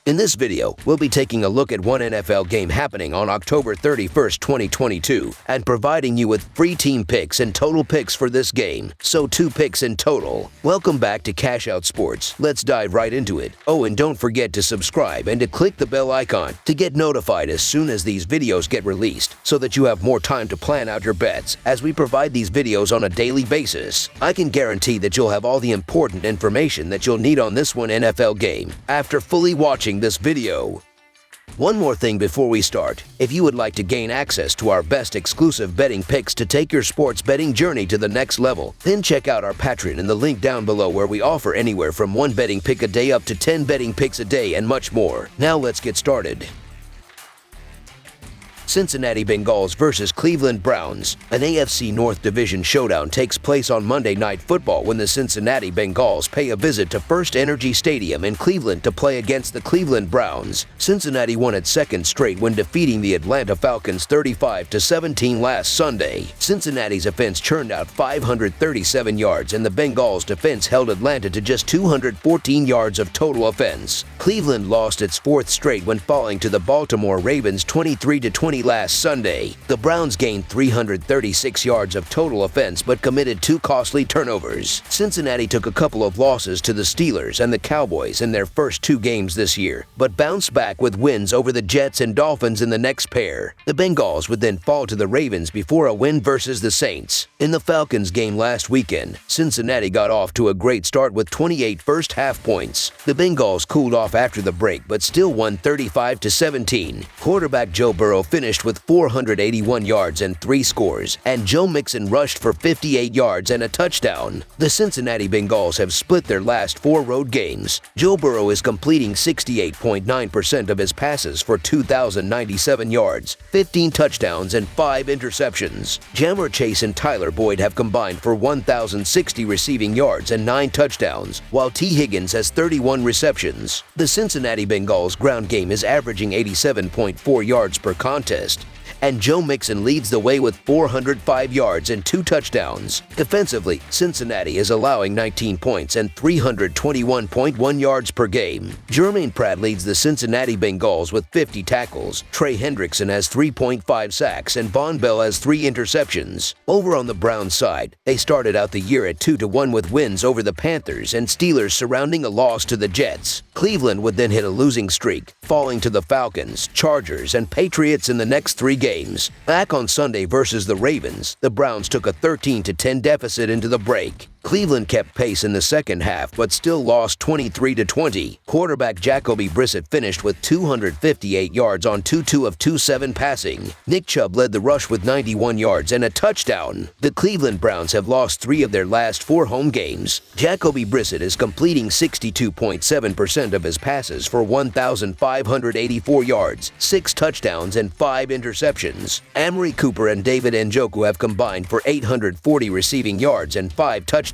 In this video, we'll be taking a look at one NFL game happening on October 31st, 2022, and providing you with free team picks and total picks for this game, so 2 picks in total. Welcome back to Cash Out Sports. Let's dive right into it. Oh, and don't forget to subscribe and to click the bell icon to get notified as soon as these videos get released, so that you have more time to plan out your bets as we provide these videos on a daily basis. I can guarantee that you'll have all the important information that you'll need on this one NFL game after fully watching this video. One more thing before we start. If you would like to gain access to our best exclusive betting picks to take your sports betting journey to the next level, then check out our Patreon in the link down below, where we offer anywhere from 1 betting pick a day up to 10 betting picks a day and much more. Now let's get started. Cincinnati Bengals versus Cleveland Browns. An AFC North Division showdown takes place on Monday Night Football when the Cincinnati Bengals pay a visit to First Energy Stadium in Cleveland to play against the Cleveland Browns. Cincinnati won its second straight when defeating the Atlanta Falcons 35-17 last Sunday. Cincinnati's offense churned out 537 yards, and the Bengals' defense held Atlanta to just 214 yards of total offense. Cleveland lost its 4th straight when falling to the Baltimore Ravens 23-20 last Sunday. The Browns gained 336 yards of total offense but committed 2 costly turnovers. Cincinnati took a couple of losses to the Steelers and the Cowboys in their first 2 games this year, but bounced back with wins over the Jets and Dolphins in the next pair. The Bengals would then fall to the Ravens before a win versus the Saints. In the Falcons game last weekend, Cincinnati got off to a great start with 28 first-half points. The Bengals cooled off after the break but still won 35-17. Quarterback Joe Burrow finished with 481 yards and 3 scores, and Joe Mixon rushed for 58 yards and a touchdown. The Cincinnati Bengals have split their last 4 road games. Joe Burrow is completing 68.9% of his passes for 2,097 yards, 15 touchdowns, and 5 interceptions. Jamar Chase and Tyler Boyd have combined for 1,060 receiving yards and 9 touchdowns, while T. Higgins has 31 receptions. The Cincinnati Bengals' ground game is averaging 87.4 yards per contest, and Joe Mixon leads the way with 405 yards and 2 touchdowns. Defensively, Cincinnati is allowing 19 points and 321.1 yards per game. Jermaine Pratt leads the Cincinnati Bengals with 50 tackles, Trey Hendrickson has 3.5 sacks, and Von Bell has 3 interceptions. Over on the Browns side, they started out the year at 2-1 with wins over the Panthers and Steelers surrounding a loss to the Jets. Cleveland would then hit a losing streak, falling to the Falcons, Chargers, and Patriots in the next 3 games. Back on Sunday versus the Ravens, the Browns took a 13-10 deficit into the break. Cleveland kept pace in the second half but still lost 23-20. Quarterback Jacoby Brissett finished with 258 yards on 2 of 27 passing. Nick Chubb led the rush with 91 yards and a touchdown. The Cleveland Browns have lost 3 of their last 4 home games. Jacoby Brissett is completing 62.7% of his passes for 1,584 yards, 6 touchdowns, and 5 interceptions. Amari Cooper and David Njoku have combined for 840 receiving yards and 5 touchdowns,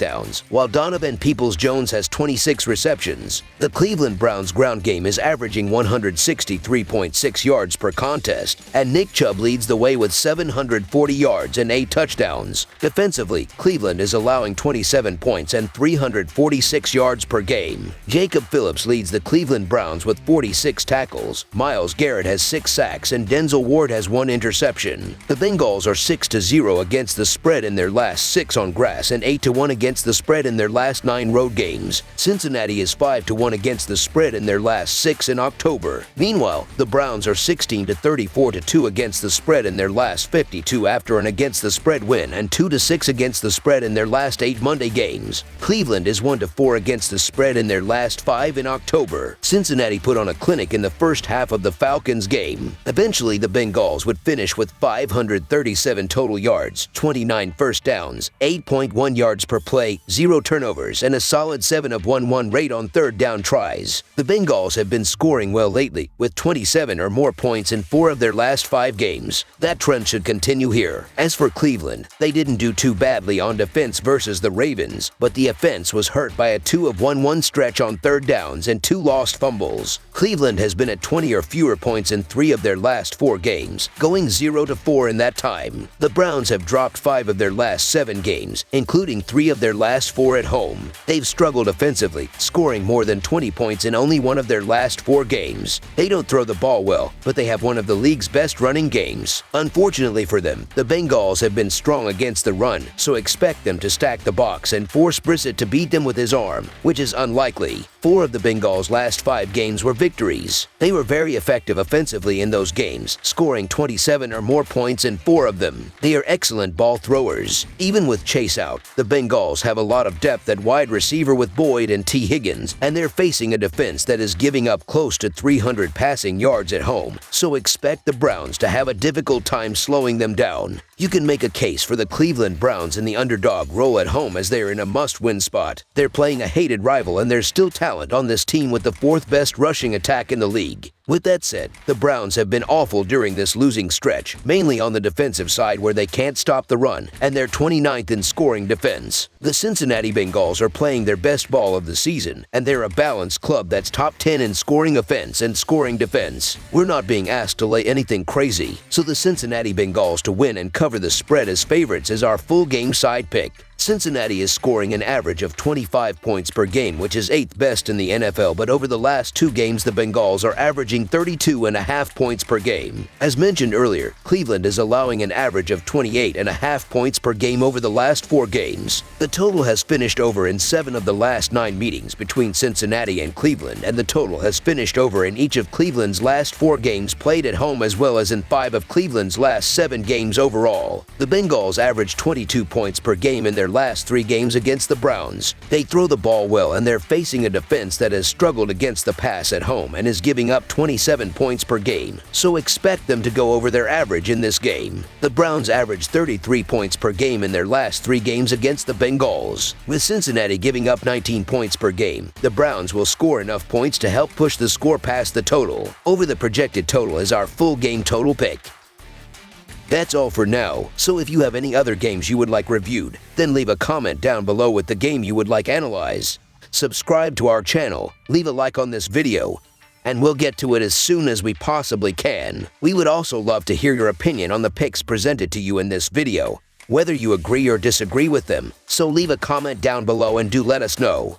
while Donovan Peoples-Jones has 26 receptions. The Cleveland Browns' ground game is averaging 163.6 yards per contest, and Nick Chubb leads the way with 740 yards and 8 touchdowns. Defensively, Cleveland is allowing 27 points and 346 yards per game. Jacob Phillips leads the Cleveland Browns with 46 tackles, Myles Garrett has 6 sacks, and Denzel Ward has 1 interception. The Bengals are 6-0 against the spread in their last 6 on grass and 8-1 against the spread in their last 9 road games. Cincinnati is 5-1 against the spread in their last 6 in October. Meanwhile, the Browns are 16-34-2 against the spread in their last 52 after an against the spread win, and 2-6 against the spread in their last 8 Monday games. Cleveland is 1-4 against the spread in their last 5 in October. Cincinnati put on a clinic in the first half of the Falcons game. Eventually, the Bengals would finish with 537 total yards, 29 first downs, 8.1 yards per play, 0 turnovers, and a solid 7 of 1 rate on 3rd down tries. The Bengals have been scoring well lately, with 27 or more points in 4 of their last 5 games. That trend should continue here. As for Cleveland, they didn't do too badly on defense versus the Ravens, but the offense was hurt by a 2 of 1 stretch on 3rd downs and 2 lost fumbles. Cleveland has been at 20 or fewer points in 3 of their last 4 games, going 0-4 in that time. The Browns have dropped 5 of their last 7 games, including 3 of their their last 4 at home. They've struggled offensively, scoring more than 20 points in only one of their last 4 games. They don't throw the ball well, but they have one of the league's best running games. Unfortunately for them, the Bengals have been strong against the run, so expect them to stack the box and force Brissett to beat them with his arm, which is unlikely. 4 of the Bengals' last 5 games were victories. They were very effective offensively in those games, scoring 27 or more points in 4 of them. They are excellent ball throwers. Even with Chase out, the Bengals have a lot of depth at wide receiver with Boyd and T. Higgins, and they're facing a defense that is giving up close to 300 passing yards at home, so expect the Browns to have a difficult time slowing them down. You can make a case for the Cleveland Browns in the underdog role at home as they're in a must-win spot. They're playing a hated rival, and there's still talent on this team with the 4th best rushing attack in the league. With that said, the Browns have been awful during this losing stretch, mainly on the defensive side where they can't stop the run, and they're 29th in scoring defense. The Cincinnati Bengals are playing their best ball of the season, and they're a balanced club that's top 10 in scoring offense and scoring defense. We're not being asked to lay anything crazy, so the Cincinnati Bengals to win and cover the spread as favorites is our full game side pick. Cincinnati is scoring an average of 25 points per game, which is 8th best in the NFL, but over the last 2 games the Bengals are averaging 32.5 points per game. As mentioned earlier, Cleveland is allowing an average of 28.5 points per game over the last 4 games. The total has finished over in 7 of the last 9 meetings between Cincinnati and Cleveland, and the total has finished over in each of Cleveland's last 4 games played at home as well as in 5 of Cleveland's last 7 games overall. The Bengals average 22 points per game in their last 3 games against the Browns. They throw the ball well, and they're facing a defense that has struggled against the pass at home and is giving up 27 points per game, so expect them to go over their average in this game. The Browns average 33 points per game in their last 3 games against the Bengals. With Cincinnati giving up 19 points per game, the Browns will score enough points to help push the score past the total. Over the projected total is our full game total pick. That's all for now, so if you have any other games you would like reviewed, then leave a comment down below with the game you would like analyzed. Subscribe to our channel, leave a like on this video, and we'll get to it as soon as we possibly can. We would also love to hear your opinion on the picks presented to you in this video, whether you agree or disagree with them, so leave a comment down below and do let us know.